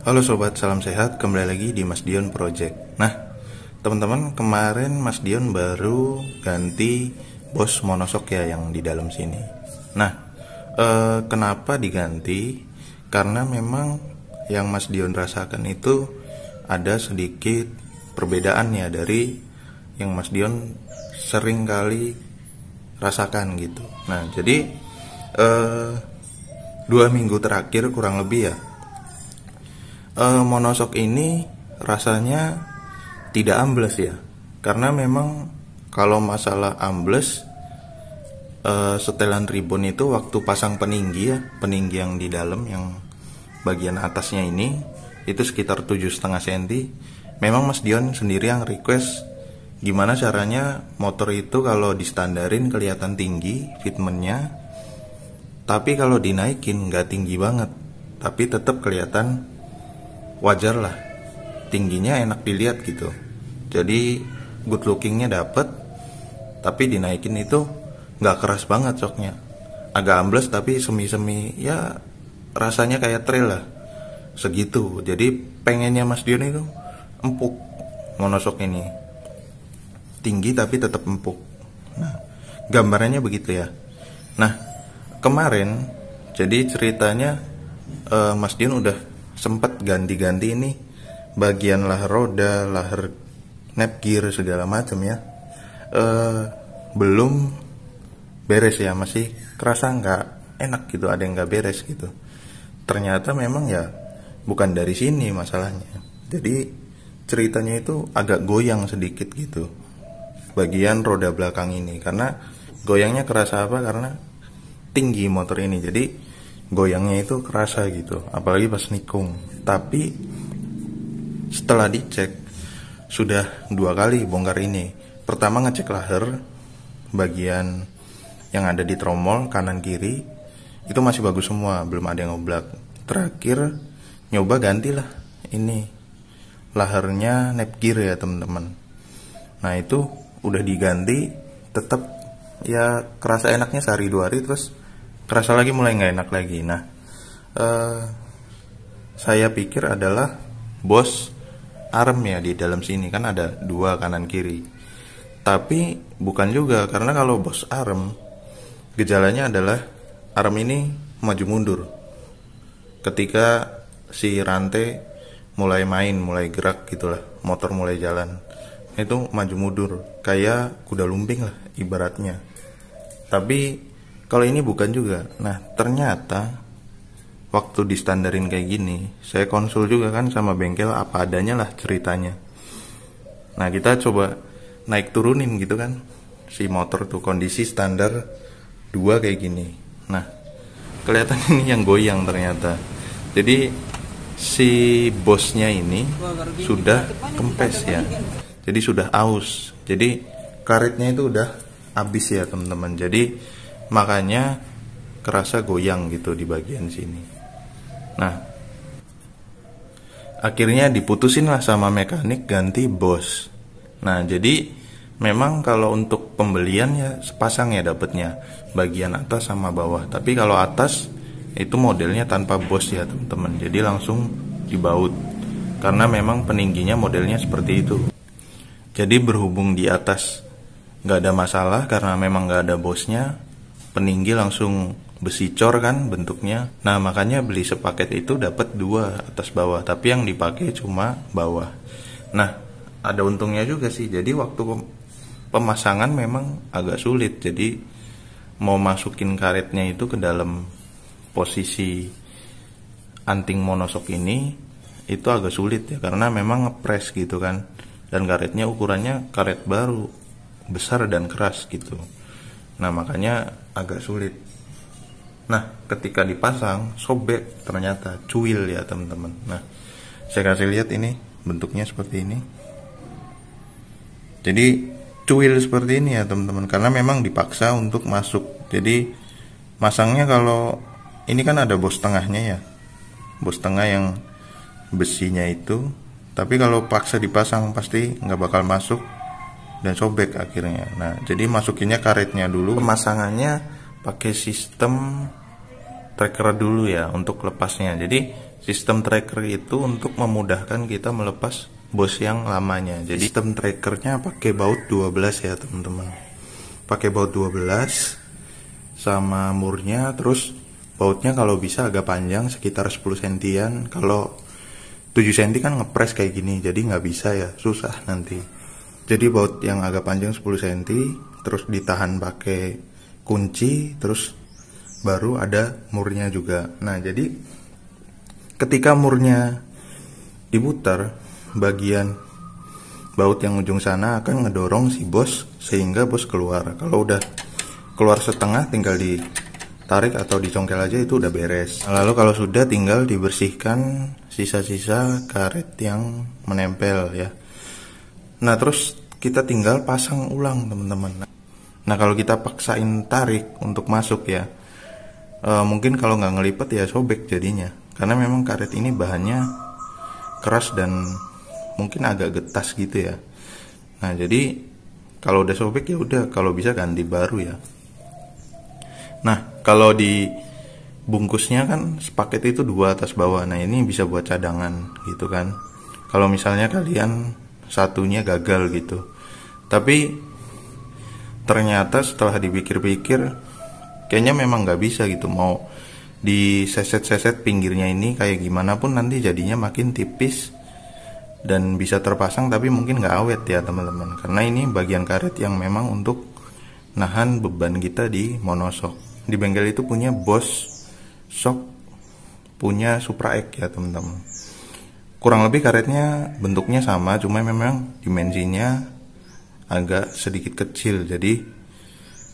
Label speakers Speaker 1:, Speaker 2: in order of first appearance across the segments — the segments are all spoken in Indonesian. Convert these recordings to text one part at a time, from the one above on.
Speaker 1: Halo sobat, salam sehat. Kembali lagi di Mas Dion Project. Nah, teman-teman, kemarin Mas Dion baru ganti bos monoshock ya yang di dalam sini. Nah, kenapa diganti? Karena memang yang Mas Dion rasakan itu ada sedikit perbedaannya dari yang Mas Dion sering kali rasakan gitu. Nah, jadi 2 minggu terakhir kurang lebih ya, monoshock ini rasanya tidak ambles ya, karena memang kalau masalah ambles, setelan ribbon itu waktu pasang peninggi ya, peninggi yang di dalam yang bagian atasnya ini itu sekitar 7,5 cm. Memang Mas Dion sendiri yang request gimana caranya motor itu kalau distandarin kelihatan tinggi fitmentnya, tapi kalau dinaikin nggak tinggi banget, tapi tetap kelihatan wajar lah, tingginya enak dilihat gitu. Jadi good lookingnya dapet, tapi dinaikin itu nggak keras banget shocknya, agak ambles tapi semi-semi ya, rasanya kayak trail lah segitu. Jadi pengennya Mas Dion itu empuk monoshock ini, tinggi tapi tetap empuk. Nah, gambarannya begitu ya. Nah, kemarin jadi ceritanya Mas Dion udah sempat ganti-ganti ini bagian lahar roda, lahar nap gear segala macam ya. Belum beres ya, masih kerasa nggak enak gitu, ada yang nggak beres gitu. Ternyata memang ya bukan dari sini masalahnya. Jadi ceritanya itu agak goyang sedikit gitu bagian roda belakang ini. Karena goyangnya kerasa apa? Karena tinggi motor ini, jadi goyangnya itu kerasa gitu, apalagi pas nikung. Tapi setelah dicek, sudah 2 kali bongkar ini. Pertama ngecek lahar bagian yang ada di tromol kanan kiri, itu masih bagus semua, belum ada yang ngoblak. Terakhir nyoba gantilah ini laharnya nap gear ya teman-teman. Nah itu udah diganti, tetap ya kerasa enaknya sehari 2 hari, terus kerasa lagi mulai nggak enak lagi. Nah, saya pikir adalah bos arm ya di dalam sini, kan ada 2 kanan kiri. Tapi bukan juga, karena kalau bos arm gejalanya adalah arm ini maju mundur ketika si rantai mulai main, mulai gerak gitulah, motor mulai jalan, itu maju mundur kayak kuda lumping lah ibaratnya. Tapi kalau ini bukan juga. Nah ternyata waktu distandarin kayak gini, saya konsul juga kan sama bengkel apa adanya lah ceritanya. Nah kita coba naik turunin gitu kan si motor tuh, kondisi standar 2 kayak gini. Nah kelihatan ini yang goyang ternyata. Jadi si bosnya ini sudah kempes ya, jadi sudah aus, jadi karetnya itu udah habis ya teman-teman. Jadi makanya kerasa goyang gitu di bagian sini. Nah akhirnya diputusin lah sama mekanik ganti bos. Nah jadi memang kalau untuk pembelian ya sepasang ya dapatnya, bagian atas sama bawah. Tapi kalau atas itu modelnya tanpa bos ya teman-teman, jadi langsung dibaut, karena memang peningginya modelnya seperti itu. Jadi berhubung di atas nggak ada masalah karena memang nggak ada bosnya, peninggi langsung besi cor kan bentuknya. Nah makanya beli sepaket itu dapat 2 atas bawah, tapi yang dipakai cuma bawah. Nah ada untungnya juga sih, jadi waktu pemasangan memang agak sulit. Jadi mau masukin karetnya itu ke dalam posisi anting monoshock ini itu agak sulit ya, karena memang ngepres gitu kan, dan karetnya ukurannya karet baru, besar dan keras gitu. Nah makanya agak sulit. Nah ketika dipasang sobek, ternyata cuil ya teman-teman. Nah saya kasih lihat ini bentuknya seperti ini. Jadi cuil seperti ini ya teman-teman, karena memang dipaksa untuk masuk. Jadi masangnya kalau ini kan ada bos tengahnya ya, bos tengah yang besinya itu, tapi kalau paksa dipasang pasti nggak bakal masuk dan sobek akhirnya. Nah jadi masukinnya karetnya dulu. Pemasangannya pakai sistem tracker dulu ya untuk lepasnya. Jadi Sistem tracker itu untuk memudahkan kita melepas bos yang lamanya. Jadi sistem trackernya pakai baut 12 ya teman-teman. Pakai baut 12 sama murnya, terus bautnya kalau bisa agak panjang sekitar 10 sentian. Kalau 7 senti kan ngepres kayak gini, jadi nggak bisa ya, susah nanti. Jadi baut yang agak panjang 10 senti, terus ditahan pakai kunci, terus baru ada murnya juga. Nah jadi ketika murnya diputar, bagian baut yang ujung sana akan ngedorong si bos sehingga bos keluar. Kalau udah keluar setengah tinggal ditarik atau dicongkel aja, itu udah beres. Lalu kalau sudah tinggal dibersihkan sisa-sisa karet yang menempel ya. Nah terus kita tinggal pasang ulang teman-teman. Nah kalau kita paksain tarik untuk masuk ya, mungkin kalau nggak ngelipet ya sobek jadinya. Karena memang karet ini bahannya keras dan mungkin agak getas gitu ya. Nah jadi kalau udah sobek ya udah, kalau bisa ganti baru ya. Nah kalau di bungkusnya kan sepaket itu 2 atas bawah. Nah ini bisa buat cadangan gitu kan. Kalau misalnya kalian satunya gagal gitu. Tapi ternyata setelah dipikir-pikir kayaknya memang nggak bisa gitu. Mau di seset-seset pinggirnya ini kayak gimana pun nanti jadinya makin tipis dan bisa terpasang, tapi mungkin nggak awet ya teman-teman, karena ini bagian karet yang memang untuk nahan beban kita di monoshock. Di bengkel itu punya Bosch shock, punya Supra X ya teman-teman. Kurang lebih karetnya bentuknya sama, cuma memang dimensinya agak sedikit kecil. Jadi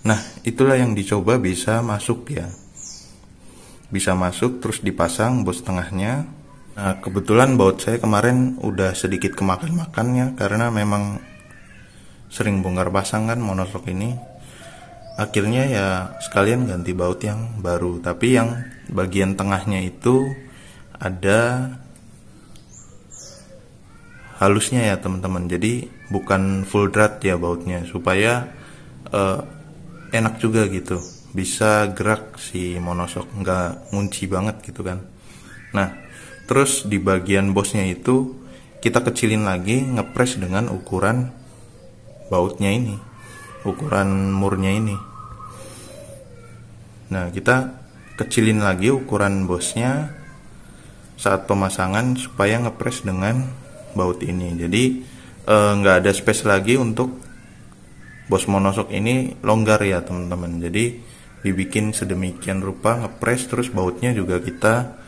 Speaker 1: nah itulah yang dicoba bisa masuk ya, bisa masuk terus dipasang bos tengahnya. Nah kebetulan baut saya kemarin udah sedikit kemakan-makannya karena memang sering bongkar pasang kan monoshock ini. Akhirnya ya sekalian ganti baut yang baru, tapi yang bagian tengahnya itu ada halusnya ya teman-teman. Jadi bukan full drat ya bautnya, supaya enak juga gitu, bisa gerak si monoshock, nggak ngunci banget gitu kan. Nah terus di bagian bosnya itu kita kecilin lagi, ngepres dengan ukuran bautnya ini, ukuran murnya ini. Nah kita kecilin lagi ukuran bosnya saat pemasangan supaya ngepres dengan baut ini. Jadi nggak ada space lagi untuk bos monoshock ini longgar ya teman-teman. Jadi dibikin sedemikian rupa, ngepres, terus bautnya juga kita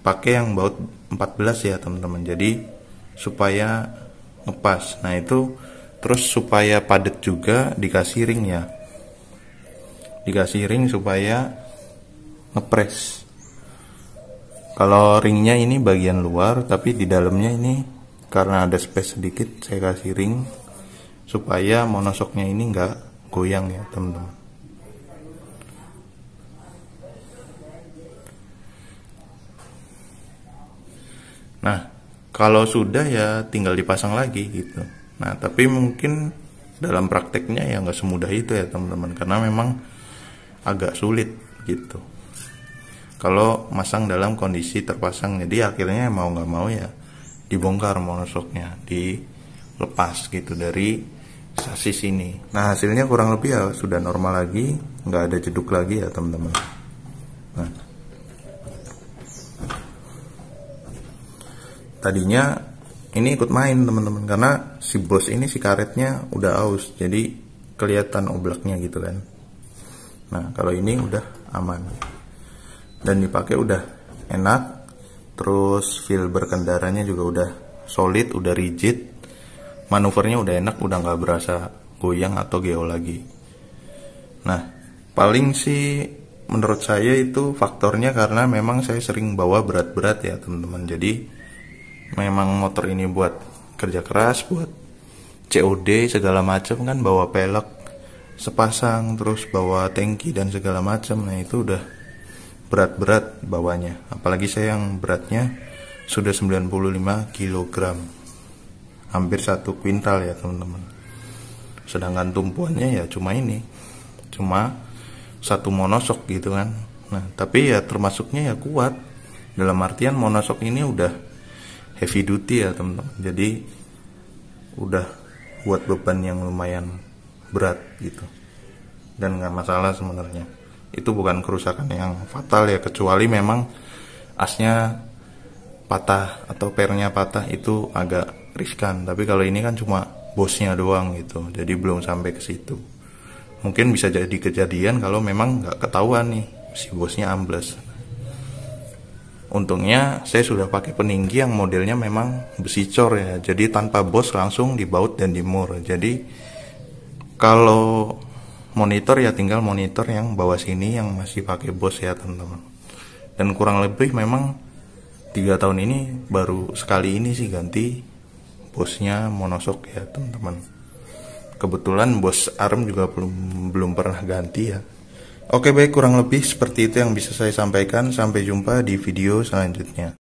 Speaker 1: pakai yang baut 14 ya teman-teman. Jadi supaya ngepas. Nah itu terus supaya padat juga dikasih ring ya, dikasih ring supaya ngepres. Kalau ringnya ini bagian luar, tapi di dalamnya ini karena ada space sedikit, saya kasih ring supaya monoshocknya ini nggak goyang ya teman-teman. Nah kalau sudah ya tinggal dipasang lagi gitu. Nah tapi mungkin dalam prakteknya ya nggak semudah itu ya teman-teman, karena memang agak sulit gitu kalau masang dalam kondisi terpasang. Jadi akhirnya mau nggak mau ya dibongkar monoshocknya, dilepas gitu dari sasis ini. Nah hasilnya kurang lebih ya sudah normal lagi, nggak ada jeduk lagi ya teman-teman. Nah tadinya ini ikut main teman-teman, karena si bos ini si karetnya udah aus, jadi kelihatan oblaknya gitu kan. Nah kalau ini udah aman dan dipakai udah enak, terus feel berkendaranya juga udah solid, udah rigid, manuvernya udah enak, udah nggak berasa goyang atau geo lagi. Nah paling sih menurut saya itu faktornya karena memang saya sering bawa berat-berat ya teman-teman. Jadi memang motor ini buat kerja keras, buat COD segala macam kan, bawa pelek sepasang, terus bawa tangki dan segala macam. Nah itu udah berat-berat bawanya, apalagi saya yang beratnya sudah 95 kg, hampir 1 kuintal ya teman-teman. Sedangkan tumpuannya ya cuma ini, cuma 1 monoshock gitu kan. Nah tapi ya termasuknya ya kuat, Dalam artian monoshock ini udah heavy duty ya teman-teman, jadi udah buat beban yang lumayan berat gitu, dan nggak masalah sebenarnya. Itu bukan kerusakan yang fatal ya, kecuali memang asnya patah atau pernya patah, itu agak riskan. Tapi kalau ini kan cuma bosnya doang gitu, jadi belum sampai ke situ. Mungkin bisa jadi kejadian kalau memang nggak ketahuan nih si bosnya ambles. Untungnya saya sudah pakai peninggi yang modelnya memang besi cor ya, jadi tanpa bos langsung dibaut dan dimur. Jadi kalau monitor ya tinggal monitor yang bawah sini yang masih pakai bos ya teman-teman. Dan kurang lebih memang 3 tahun ini baru sekali ini sih ganti bosnya monoshock ya teman-teman. Kebetulan bos arm juga belum pernah ganti ya. Oke baik, kurang lebih seperti itu yang bisa saya sampaikan. Sampai jumpa di video selanjutnya.